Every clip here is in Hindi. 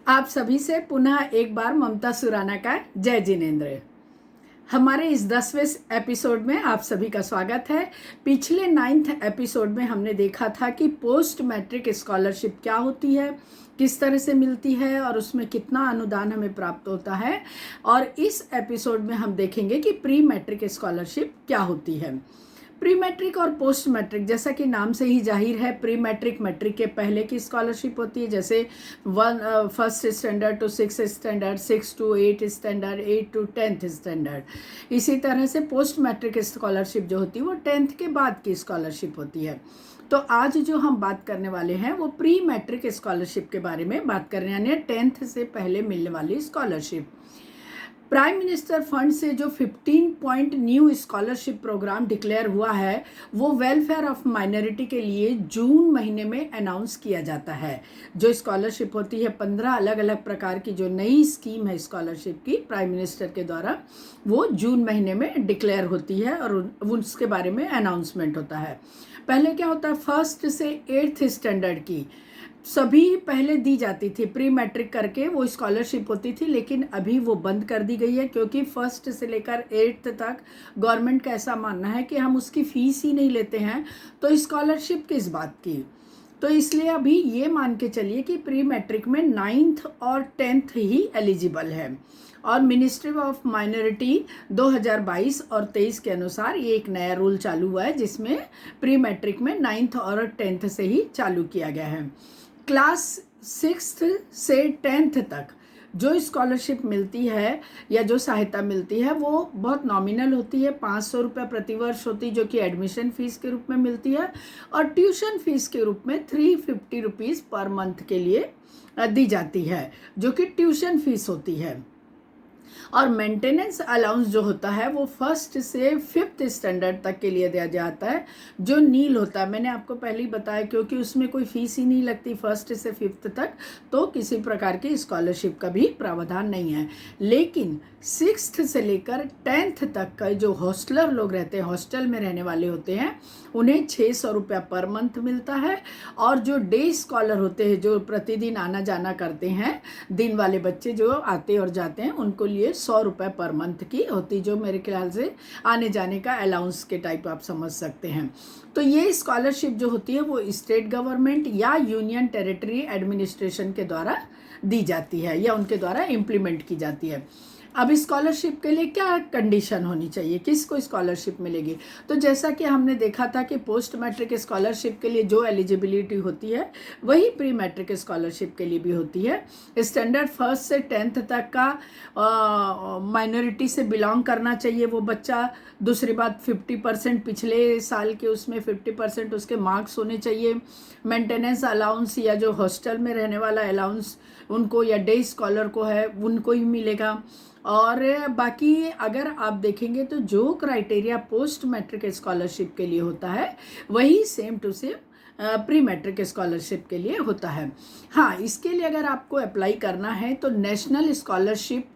आप सभी से पुनः एक बार ममता सुराना का जय जिनेंद्र। हमारे इस 10वें एपिसोड में आप सभी का स्वागत है। पिछले 9th एपिसोड में हमने देखा था कि पोस्ट मैट्रिक स्कॉलरशिप क्या होती है, किस तरह से मिलती है और उसमें कितना अनुदान हमें प्राप्त होता है। और इस एपिसोड में हम देखेंगे कि प्री मैट्रिक स्कॉलरशिप क्या होती है। प्री मैट्रिक और पोस्ट मैट्रिक, जैसा कि नाम से ही जाहिर है, प्री मैट्रिक मैट्रिक के पहले की स्कॉलरशिप होती है, जैसे first standard to 6th standard, 6 to 8 standard, 8 to 10th standard. इसी तरह से पोस्ट मैट्रिक स्कॉलरशिप जो होती है वो 10th के बाद की स्कॉलरशिप होती है। तो आज जो हम बात करने वाले हैं वो प्री मैट्रिक स्कॉलरशिप के बारे में बात कर रहे हैं, यानी 10th से पहले मिलने वाली स्कॉलरशिप। प्राइम मिनिस्टर फंड से जो 15 point new scholarship program declare हुआ है वो वेलफेयर ऑफ माइनॉरिटी के लिए जून महीने में अनाउंस किया जाता है। जो स्कॉलरशिप होती है 15 अलग अलग प्रकार की जो नई स्कीम है स्कॉलरशिप की प्राइम मिनिस्टर के द्वारा, वो जून महीने में डिक्लेयर होती है और उसके बारे में अनाउंसमेंट होता है। पहले क्या होता है, 1st से 8th स्टैंडर्ड की सभी पहले दी जाती थी, प्री मैट्रिक करके वो स्कॉलरशिप होती थी, लेकिन अभी वो बंद कर दी गई है क्योंकि 1st से लेकर 8th तक गवर्नमेंट का ऐसा मानना है कि हम उसकी फीस ही नहीं लेते हैं, तो स्कॉलरशिप किस बात की। तो इसलिए अभी ये मान के चलिए कि प्री मैट्रिक में 9th और 10th ही एलिजिबल है। और मिनिस्ट्री ऑफ माइनॉरिटी 2022 और 23 के अनुसार ये एक नया रूल चालू हुआ है जिसमें प्री मैट्रिक में 9th और 10th से ही चालू किया गया है। क्लास 6th से 10th तक जो स्कॉलरशिप मिलती है या जो सहायता मिलती है वो बहुत नॉमिनल होती है, 500 रुपये प्रतिवर्ष होती है, जो कि एडमिशन फीस के रूप में मिलती है, और ट्यूशन फीस के रूप में 350 रुपीज़ पर मंथ के लिए दी जाती है, जो कि ट्यूशन फीस होती है। और मेंटेनेंस अलाउंस जो होता है वो 1st से 5th स्टैंडर्ड तक के लिए दिया जाता है, जो नील होता है। मैंने आपको पहले ही बताया क्योंकि उसमें कोई फीस ही नहीं लगती 1st से 5th तक, तो किसी प्रकार की स्कॉलरशिप का भी प्रावधान नहीं है। लेकिन 6th से लेकर 10th तक का जो हॉस्टलर लोग रहते हैं, हॉस्टल में रहने वाले होते हैं, उन्हें 600 रुपया पर मंथ मिलता है। और जो डे स्कॉलर होते हैं, जो प्रतिदिन आना जाना करते हैं, दिन वाले बच्चे जो आते और जाते हैं, उनको लिए 100 रुपये पर मंथ की होती, जो मेरे ख्याल से आने जाने का अलाउंस के टाइप आप समझ सकते हैं। तो ये स्कॉलरशिप जो होती है वो स्टेट गवर्नमेंट या यूनियन टेरिटरी एडमिनिस्ट्रेशन के द्वारा दी जाती है या उनके द्वारा इम्प्लीमेंट की जाती है। अब स्कॉलरशिप के लिए क्या कंडीशन होनी चाहिए, किसको स्कॉलरशिप मिलेगी, तो जैसा कि हमने देखा था कि पोस्ट मैट्रिक स्कॉलरशिप के लिए जो एलिजिबिलिटी होती है वही प्री मैट्रिक स्कॉलरशिप के लिए भी होती है। स्टैंडर्ड 1st से 10th तक का माइनॉरिटी से बिलोंग करना चाहिए वो बच्चा। दूसरी बात, 50% पिछले साल के उसमें 50% उसके मार्क्स होने चाहिए। मेंटेनेंस अलाउंस या जो हॉस्टल में रहने वाला अलाउंस उनको या डे स्कॉलर को है उनको ही मिलेगा। और बाकी अगर आप देखेंगे तो जो क्राइटेरिया पोस्ट मैट्रिक स्कॉलरशिप के लिए होता है वही same to same pre matric scholarship के लिए होता है। हाँ, इसके लिए अगर आपको अप्लाई करना है तो नेशनल स्कॉलरशिप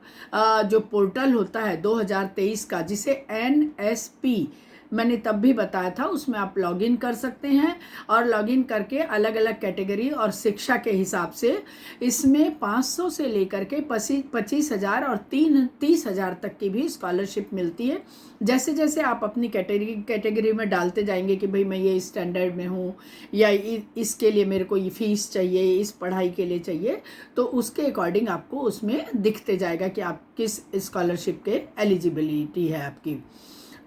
जो पोर्टल होता है 2023 का, जिसे NSP मैंने तब भी बताया था, उसमें आप लॉगिन कर सकते हैं। और लॉगिन करके अलग अलग कैटेगरी और शिक्षा के हिसाब से इसमें 500 से लेकर के 25,000 और 30,000 तक की भी स्कॉलरशिप मिलती है। जैसे जैसे आप अपनी कैटेगरी में डालते जाएंगे कि भाई मैं ये स्टैंडर्ड में हूँ या इसके लिए मेरे को ये फीस चाहिए, इस पढ़ाई के लिए चाहिए, तो उसके अकॉर्डिंग आपको उसमें दिखते जाएगा कि आप किस स्कॉलरशिप के एलिजिबिलिटी है आपकी।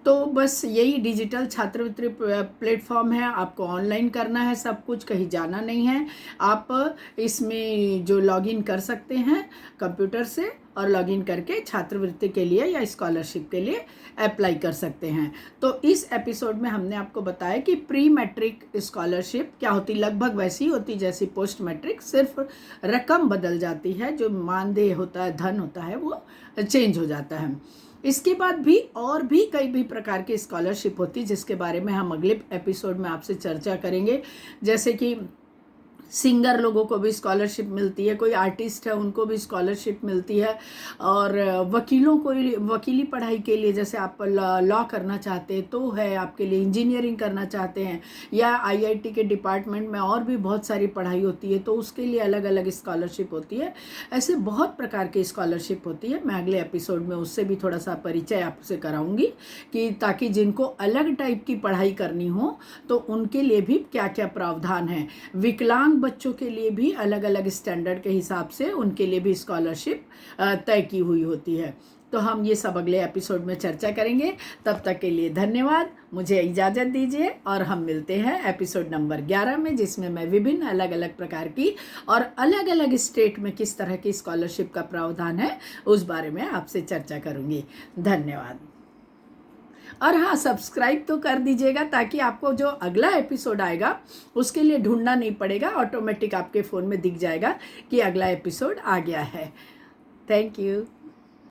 तो बस यही डिजिटल छात्रवृत्ति प्लेटफॉर्म है, आपको ऑनलाइन करना है सब कुछ, कहीं जाना नहीं है। आप इसमें जो लॉगिन कर सकते हैं कंप्यूटर से और लॉगिन करके छात्रवृत्ति के लिए या स्कॉलरशिप के लिए अप्लाई कर सकते हैं। तो इस एपिसोड में हमने आपको बताया कि प्री मैट्रिक स्कॉलरशिप क्या होती, लगभग वैसी होती जैसी पोस्ट मैट्रिक, सिर्फ रकम बदल जाती है, जो मानदेय होता है, धन होता है, वो चेंज हो जाता है। इसके बाद भी और भी कई भी प्रकार की स्कॉलरशिप होती है जिसके बारे में हम अगले एपिसोड में आपसे चर्चा करेंगे। जैसे कि सिंगर लोगों को भी स्कॉलरशिप मिलती है, कोई आर्टिस्ट है उनको भी स्कॉलरशिप मिलती है। और वकीलों को, वकीली पढ़ाई के लिए जैसे आप लॉ करना चाहते हैं तो है, आपके लिए इंजीनियरिंग करना चाहते हैं या आईआईटी के डिपार्टमेंट में और भी बहुत सारी पढ़ाई होती है तो उसके लिए अलग अलग स्कॉलरशिप होती है। ऐसे बहुत प्रकार की स्कॉलरशिप होती है। मैं अगले एपिसोड में उससे भी थोड़ा सा परिचय आपसे कराऊंगी कि ताकि जिनको अलग टाइप की पढ़ाई करनी हो तो उनके लिए भी क्या क्या प्रावधान है। विकलांग बच्चों के लिए भी अलग अलग स्टैंडर्ड के हिसाब से उनके लिए भी स्कॉलरशिप तय की हुई होती है। तो हम ये सब अगले एपिसोड में चर्चा करेंगे। तब तक के लिए धन्यवाद, मुझे इजाज़त दीजिए और हम मिलते हैं एपिसोड नंबर 11 में, जिसमें मैं विभिन्न अलग अलग प्रकार की और अलग अलग स्टेट में किस तरह की स्कॉलरशिप का प्रावधान है उस बारे में आपसे चर्चा करूँगी। धन्यवाद। और हाँ, सब्सक्राइब तो कर दीजिएगा ताकि आपको जो अगला एपिसोड आएगा उसके लिए ढूंढना नहीं पड़ेगा, ऑटोमेटिक आपके फ़ोन में दिख जाएगा कि अगला एपिसोड आ गया है। Thank you.